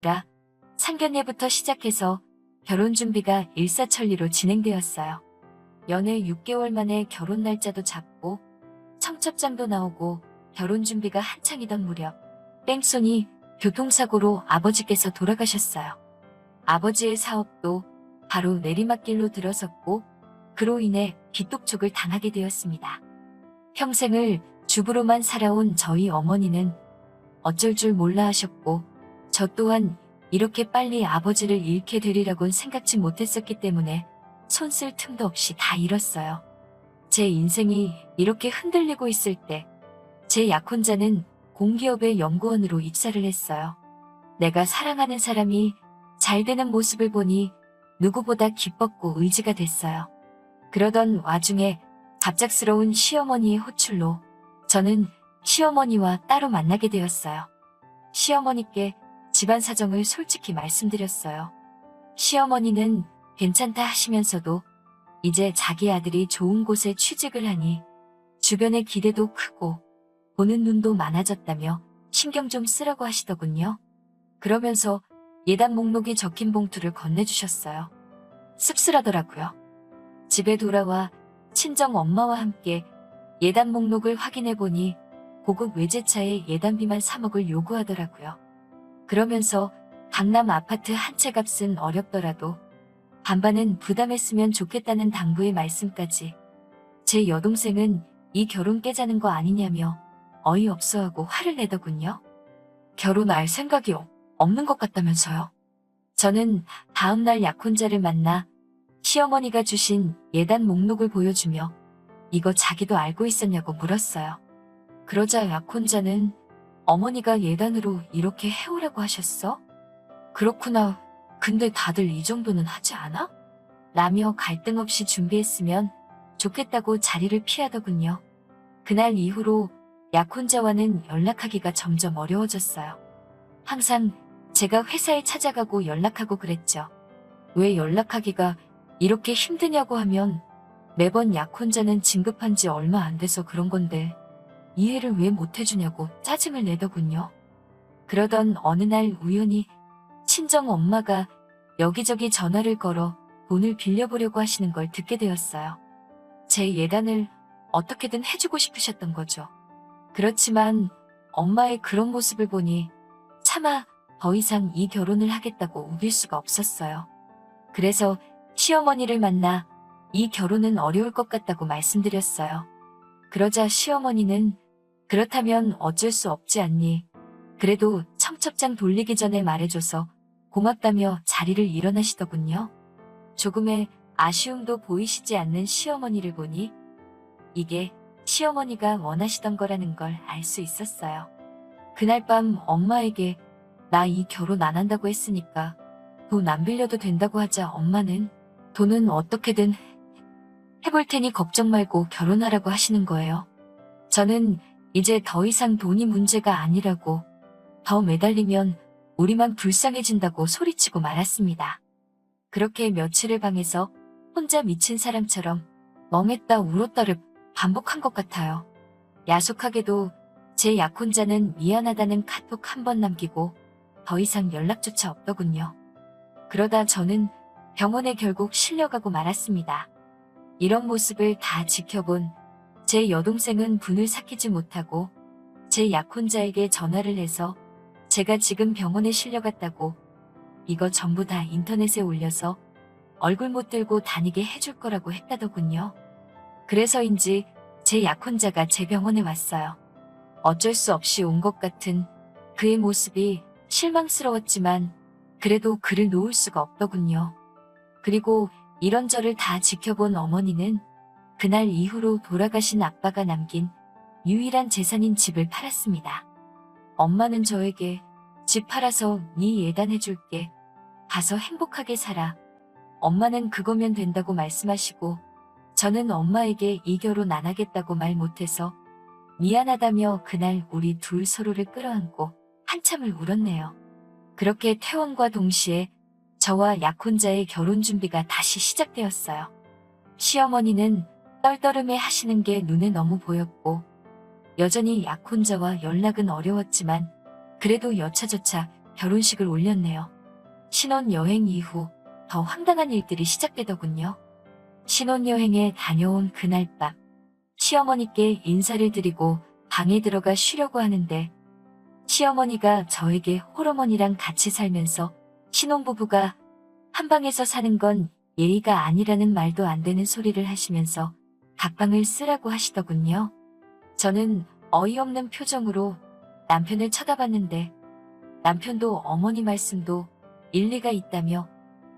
라 상견례부터 시작해서 결혼 준비가 일사천리로 진행되었어요. 연애 6개월 만에 결혼 날짜도 잡고 청첩장도 나오고 결혼 준비가 한창이던 무렵 뺑소니 교통사고로 아버지께서 돌아가셨어요. 아버지의 사업도 바로 내리막길로 들어섰고 그로 인해 빚독촉을 당하게 되었습니다. 평생을 주부로만 살아온 저희 어머니는 어쩔 줄 몰라 하셨고 저 또한 이렇게 빨리 아버지를 잃게 되리라고는 생각지 못했었기 때문에 손 쓸 틈도 없이 다 잃었어요. 제 인생이 이렇게 흔들리고 있을 때 제 약혼자는 공기업의 연구원으로 입사를 했어요. 내가 사랑하는 사람이 잘 되는 모습을 보니 누구보다 기뻤고 의지가 됐어요. 그러던 와중에 갑작스러운 시어머니의 호출로 저는 시어머니와 따로 만나게 되었어요. 시어머니께 집안 사정을 솔직히 말씀드렸어요. 시어머니는 괜찮다 하시면서도 이제 자기 아들이 좋은 곳에 취직을 하니 주변의 기대도 크고 보는 눈도 많아졌다며 신경 좀 쓰라고 하시더군요. 그러면서 예단 목록이 적힌 봉투를 건네주셨어요. 씁쓸하더라고요. 집에 돌아와 친정 엄마와 함께 예단 목록을 확인해보니 고급 외제차에 예단비만 3억을 요구하더라고요. 그러면서 강남 아파트 한 채 값은 어렵더라도 반반은 부담했으면 좋겠다는 당부의 말씀까지. 제 여동생은 이 결혼 깨자는 거 아니냐며 어이없어하고 화를 내더군요. 결혼할 생각이 없는 것 같다면서요. 저는 다음날 약혼자를 만나 시어머니가 주신 예단 목록을 보여주며 이거 자기도 알고 있었냐고 물었어요. 그러자 약혼자는 어머니가 예단으로 이렇게 해오라고 하셨어? 그렇구나. 근데 다들 이 정도는 하지 않아? 라며 갈등 없이 준비했으면 좋겠다고 자리를 피하더군요. 그날 이후로 약혼자와는 연락하기가 점점 어려워졌어요. 항상 제가 회사에 찾아가고 연락하고 그랬죠. 왜 연락하기가 이렇게 힘드냐고 하면 매번 약혼자는 진급한 지 얼마 안 돼서 그런 건데 이해를 왜 못해주냐고 짜증을 내더군요. 그러던 어느 날 우연히 친정 엄마가 여기저기 전화를 걸어 돈을 빌려보려고 하시는 걸 듣게 되었어요. 제 예단을 어떻게든 해주고 싶으셨던 거죠. 그렇지만 엄마의 그런 모습을 보니 차마 더 이상 이 결혼을 하겠다고 우길 수가 없었어요. 그래서 시어머니를 만나 이 결혼은 어려울 것 같다고 말씀드렸어요. 그러자 시어머니는 그렇다면 어쩔 수 없지 않니? 그래도 청첩장 돌리기 전에 말해줘서 고맙다며 자리를 일어나시더군요. 조금의 아쉬움도 보이시지 않는 시어머니를 보니 이게 시어머니가 원하시던 거라는 걸 알 수 있었어요. 그날 밤 엄마에게 나 이 결혼 안 한다고 했으니까 돈 안 빌려도 된다고 하자 엄마는 돈은 어떻게든 해볼 테니 걱정 말고 결혼하라고 하시는 거예요. 저는 이제 더 이상 돈이 문제가 아니라고 더 매달리면 우리만 불쌍해진다고 소리치고 말았습니다. 그렇게 며칠을 방에서 혼자 미친 사람처럼 멍했다 울었다를 반복한 것 같아요. 야속하게도 제 약혼자는 미안하다는 카톡 한 번 남기고 더 이상 연락조차 없더군요. 그러다 저는 병원에 결국 실려가고 말았습니다. 이런 모습을 다 지켜본 제 여동생은 분을 삭히지 못하고 제 약혼자에게 전화를 해서 제가 지금 병원에 실려갔다고 이거 전부 다 인터넷에 올려서 얼굴 못 들고 다니게 해줄 거라고 했다더군요. 그래서인지 제 약혼자가 제 병원에 왔어요. 어쩔 수 없이 온 것 같은 그의 모습이 실망스러웠지만 그래도 그를 놓을 수가 없더군요. 그리고 이런 저를 다 지켜본 어머니는 그날 이후로 돌아가신 아빠가 남긴 유일한 재산인 집을 팔았습니다. 엄마는 저에게 집 팔아서 네 예단해줄게. 가서 행복하게 살아. 엄마는 그거면 된다고 말씀하시고 저는 엄마에게 이 결혼 안 하겠다고 말 못해서 미안하다며 그날 우리 둘 서로를 끌어안고 한참을 울었네요. 그렇게 퇴원과 동시에 저와 약혼자의 결혼 준비가 다시 시작되었어요. 시어머니는 떨떠름해 하시는 게 눈에 너무 보였고 여전히 약혼자와 연락은 어려웠지만 그래도 여차저차 결혼식을 올렸네요. 신혼여행 이후 더 황당한 일들이 시작되더군요. 신혼여행에 다녀온 그날 밤, 시어머니께 인사를 드리고 방에 들어가 쉬려고 하는데 시어머니가 저에게 홀어머니랑 같이 살면서 신혼부부가 한 방에서 사는 건 예의가 아니라는 말도 안 되는 소리를 하시면서 각방을 쓰라고 하시더군요. 저는 어이없는 표정으로 남편을 쳐다봤는데 남편도 어머니 말씀도 일리가 있다며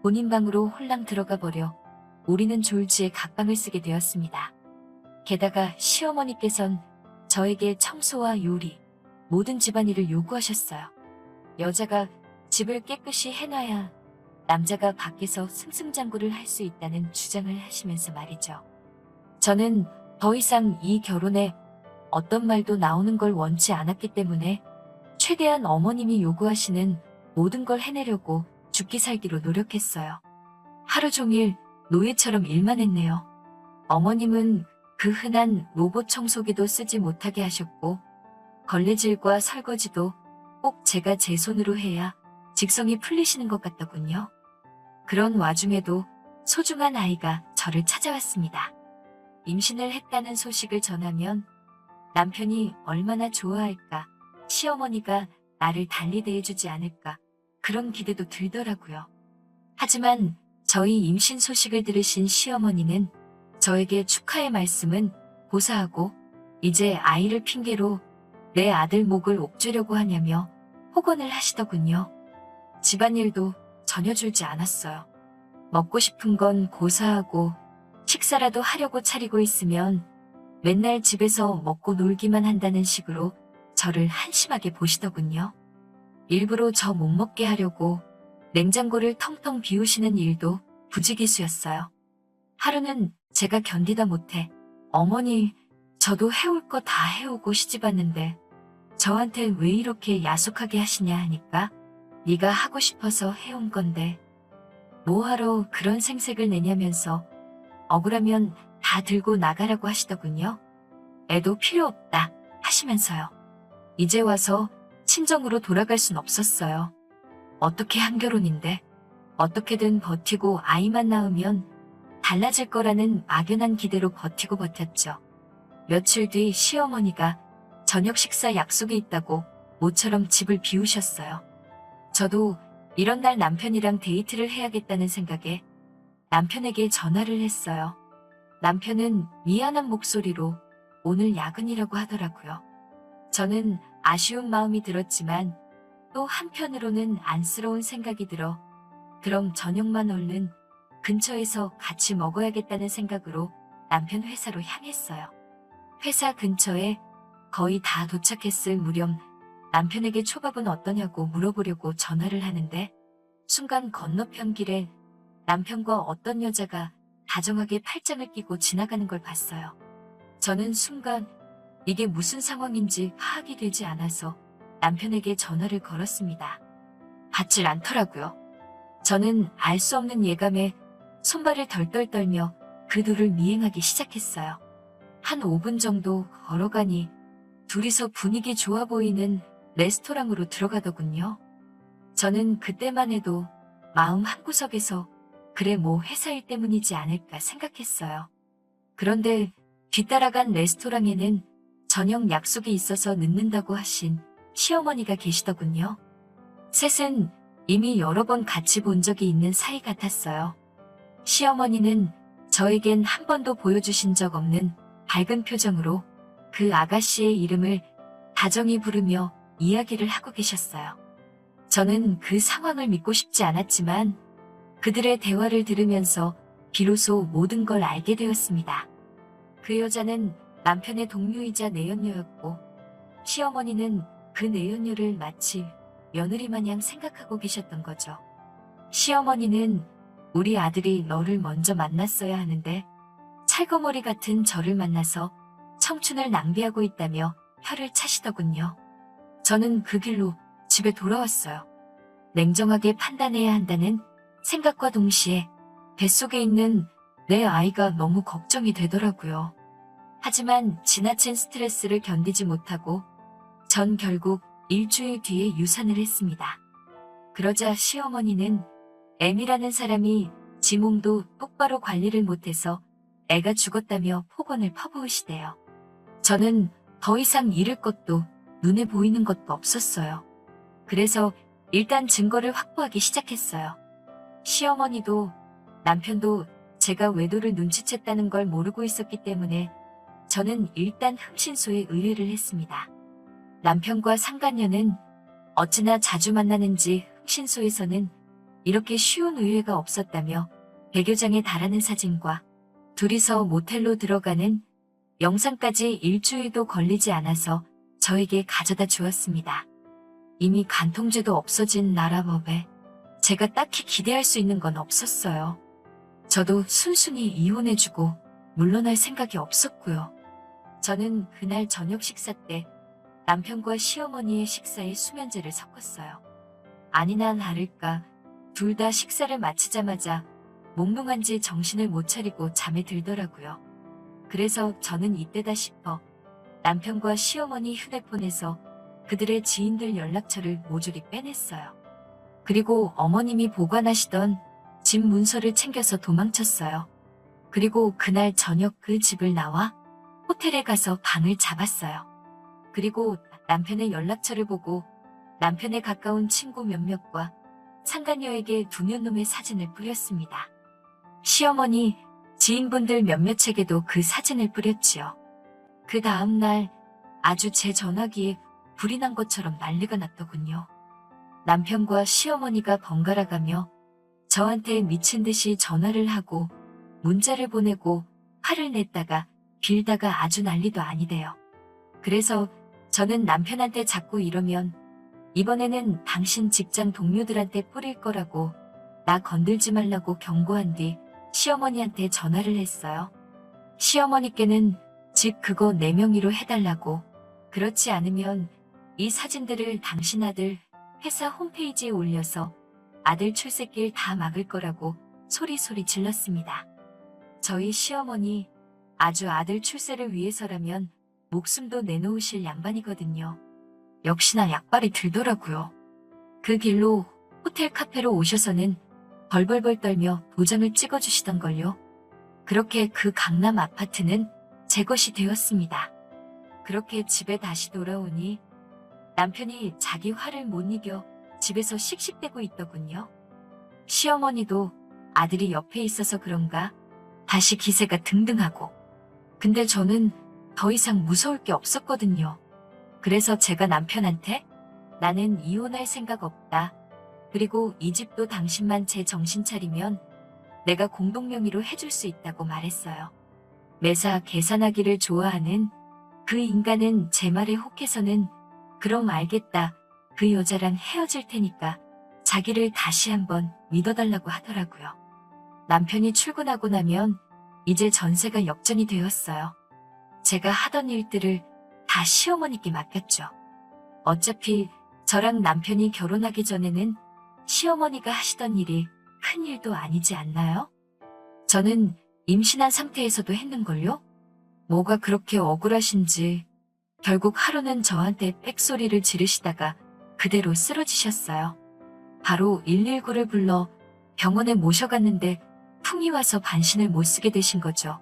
본인 방으로 홀랑 들어가 버려 우리는 졸지에 각방을 쓰게 되었습니다. 게다가 시어머니께선 저에게 청소와 요리, 모든 집안일을 요구하셨어요. 여자가 집을 깨끗이 해놔야 남자가 밖에서 승승장구를 할 수 있다는 주장을 하시면서 말이죠. 저는 더 이상 이 결혼에 어떤 말도 나오는 걸 원치 않았기 때문에 최대한 어머님이 요구하시는 모든 걸 해내려고 죽기 살기로 노력했어요. 하루 종일 노예처럼 일만 했네요. 어머님은 그 흔한 로봇 청소기도 쓰지 못하게 하셨고 걸레질과 설거지도 꼭 제가 제 손으로 해야 직성이 풀리시는 것 같더군요. 그런 와중에도 소중한 아이가 저를 찾아왔습니다. 임신을 했다는 소식을 전하면 남편이 얼마나 좋아할까, 시어머니가 나를 달리 대해주지 않을까, 그런 기대도 들더라고요. 하지만 저희 임신 소식을 들으신 시어머니는 저에게 축하의 말씀은 고사하고 이제 아이를 핑계로 내 아들 목을 옥죄려고 하냐며 폭언을 하시더군요. 집안일도 전혀 줄지 않았어요. 먹고 싶은 건 고사하고 식사라도 하려고 차리고 있으면 맨날 집에서 먹고 놀기만 한다는 식으로 저를 한심하게 보시더군요. 일부러 저 못 먹게 하려고 냉장고를 텅텅 비우시는 일도 부지기수였어요. 하루는 제가 견디다 못해 어머니, 저도 해올 거 다 해오고 시집왔는데 저한테 왜 이렇게 야속하게 하시냐 하니까 네가 하고 싶어서 해온 건데 뭐하러 그런 생색을 내냐면서 억울하면 다 들고 나가라고 하시더군요. 애도 필요 없다 하시면서요. 이제 와서 친정으로 돌아갈 순 없었어요. 어떻게 한 결혼인데 어떻게든 버티고 아이만 낳으면 달라질 거라는 막연한 기대로 버티고 버텼죠. 며칠 뒤 시어머니가 저녁 식사 약속이 있다고 모처럼 집을 비우셨어요. 저도 이런 날 남편이랑 데이트를 해야겠다는 생각에 남편에게 전화를 했어요. 남편은 미안한 목소리로 오늘 야근이라고 하더라고요. 저는 아쉬운 마음이 들었지만 또 한편으로는 안쓰러운 생각이 들어 그럼 저녁만 얼른 근처에서 같이 먹어야겠다는 생각으로 남편 회사로 향했어요. 회사 근처에 거의 다 도착했을 무렵 남편에게 초밥은 어떠냐고 물어보려고 전화를 하는데 순간 건너편 길에 남편과 어떤 여자가 다정하게 팔짱을 끼고 지나가는 걸 봤어요. 저는 순간 이게 무슨 상황인지 파악이 되지 않아서 남편에게 전화를 걸었습니다. 받질 않더라고요. 저는 알 수 없는 예감에 손발을 덜덜 떨며 그 둘을 미행하기 시작했어요. 한 5분 정도 걸어가니 둘이서 분위기 좋아 보이는 레스토랑으로 들어가더군요. 저는 그때만 해도 마음 한구석에서 그래 뭐 회사 일 때문이지 않을까 생각했어요. 그런데 뒤따라간 레스토랑에는 저녁 약속이 있어서 늦는다고 하신 시어머니가 계시더군요. 셋은 이미 여러 번 같이 본 적이 있는 사이 같았어요. 시어머니는 저에겐 한 번도 보여주신 적 없는 밝은 표정으로 그 아가씨의 이름을 다정히 부르며 이야기를 하고 계셨어요. 저는 그 상황을 믿고 싶지 않았지만 그들의 대화를 들으면서 비로소 모든 걸 알게 되었습니다. 그 여자는 남편의 동료이자 내연녀였고 시어머니는 그 내연녀를 마치 며느리 마냥 생각하고 계셨던 거죠. 시어머니는 우리 아들이 너를 먼저 만났어야 하는데 찰거머리 같은 저를 만나서 청춘을 낭비하고 있다며 혀를 차시더군요. 저는 그 길로 집에 돌아왔어요. 냉정하게 판단해야 한다는 생각과 동시에 뱃속에 있는 내 아이가 너무 걱정이 되더라고요. 하지만 지나친 스트레스를 견디지 못하고 전 결국 일주일 뒤에 유산을 했습니다. 그러자 시어머니는 M이라는 사람이 지 몸도 똑바로 관리를 못해서 애가 죽었다며 폭언을 퍼부으시대요. 저는 더 이상 잃을 것도 눈에 보이는 것도 없었어요. 그래서 일단 증거를 확보하기 시작했어요. 시어머니도 남편도 제가 외도를 눈치챘다는 걸 모르고 있었기 때문에 저는 일단 흠신소에 의뢰를 했습니다. 남편과 상간녀는 어찌나 자주 만나는지 흠신소에서는 이렇게 쉬운 의뢰가 없었다며 100여장에 달하는 사진과 둘이서 모텔로 들어가는 영상까지 일주일도 걸리지 않아서 저에게 가져다 주었습니다. 이미 간통죄도 없어진 나라법에 제가 딱히 기대할 수 있는 건 없었어요. 저도 순순히 이혼해주고 물러날 생각이 없었고요. 저는 그날 저녁 식사 때 남편과 시어머니의 식사에 수면제를 섞었어요. 아니나 다를까 둘 다 식사를 마치자마자 몽롱한지 정신을 못 차리고 잠에 들더라고요. 그래서 저는 이때다 싶어 남편과 시어머니 휴대폰에서 그들의 지인들 연락처를 모조리 빼냈어요. 그리고 어머님이 보관하시던 집 문서를 챙겨서 도망쳤어요. 그리고 그날 저녁 그 집을 나와 호텔에 가서 방을 잡았어요. 그리고 남편의 연락처를 보고 남편에 가까운 친구 몇몇과 상간녀에게 두 년놈의 사진을 뿌렸습니다. 시어머니, 지인분들 몇몇에게도 그 사진을 뿌렸지요. 그 다음날 아주 제 전화기에 불이 난 것처럼 난리가 났더군요. 남편과 시어머니가 번갈아가며 저한테 미친 듯이 전화를 하고 문자를 보내고 화를 냈다가 빌다가 아주 난리도 아니대요. 그래서 저는 남편한테 자꾸 이러면 이번에는 당신 직장 동료들한테 뿌릴 거라고 나 건들지 말라고 경고한 뒤 시어머니한테 전화를 했어요. 시어머니께는 집 그거 내 명의로 해달라고, 그렇지 않으면 이 사진들을 당신 아들 회사 홈페이지에 올려서 아들 출세길 다 막을 거라고 소리소리 질렀습니다. 저희 시어머니 아주 아들 출세를 위해서라면 목숨도 내놓으실 양반이거든요. 역시나 약발이 들더라고요. 그 길로 호텔 카페로 오셔서는 벌벌벌 떨며 도장을 찍어주시던걸요. 그렇게 그 강남 아파트는 제 것이 되었습니다. 그렇게 집에 다시 돌아오니 남편이 자기 화를 못 이겨 집에서 씩씩대고 있더군요. 시어머니도 아들이 옆에 있어서 그런가 다시 기세가 등등하고. 근데 저는 더 이상 무서울 게 없었거든요. 그래서 제가 남편한테 나는 이혼할 생각 없다. 그리고 이 집도 당신만 제 정신 차리면 내가 공동명의로 해줄 수 있다고 말했어요. 매사 계산하기를 좋아하는 그 인간은 제 말에 혹해서는 그럼 알겠다. 그 여자랑 헤어질 테니까 자기를 다시 한번 믿어달라고 하더라고요. 남편이 출근하고 나면 이제 전세가 역전이 되었어요. 제가 하던 일들을 다 시어머니께 맡겼죠. 어차피 저랑 남편이 결혼하기 전에는 시어머니가 하시던 일이 큰 일도 아니지 않나요? 저는 임신한 상태에서도 했는걸요? 뭐가 그렇게 억울하신지 결국 하루는 저한테 빽소리를 지르시다가 그대로 쓰러지셨어요. 바로 119를 불러 병원에 모셔갔는데 풍이 와서 반신을 못 쓰게 되신 거죠.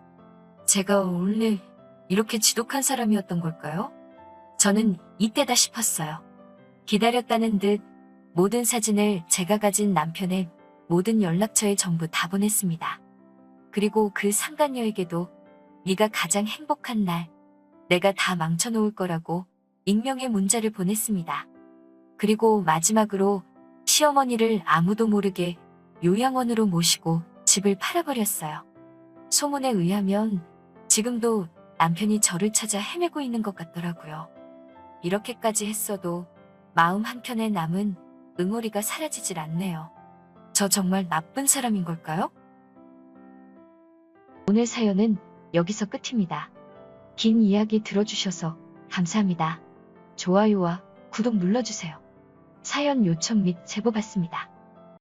제가 원래 이렇게 지독한 사람이었던 걸까요? 저는 이때다 싶었어요. 기다렸다는 듯 모든 사진을 제가 가진 남편의 모든 연락처에 전부 다 보냈습니다. 그리고 그 상간녀에게도 네가 가장 행복한 날 내가 다 망쳐놓을 거라고 익명의 문자를 보냈습니다. 그리고 마지막으로 시어머니를 아무도 모르게 요양원으로 모시고 집을 팔아버렸어요. 소문에 의하면 지금도 남편이 저를 찾아 헤매고 있는 것 같더라고요. 이렇게까지 했어도 마음 한켠에 남은 응어리가 사라지질 않네요. 저 정말 나쁜 사람인 걸까요? 오늘 사연은 여기서 끝입니다. 긴 이야기 들어주셔서 감사합니다. 좋아요와 구독 눌러주세요. 사연 요청 및 제보 받습니다.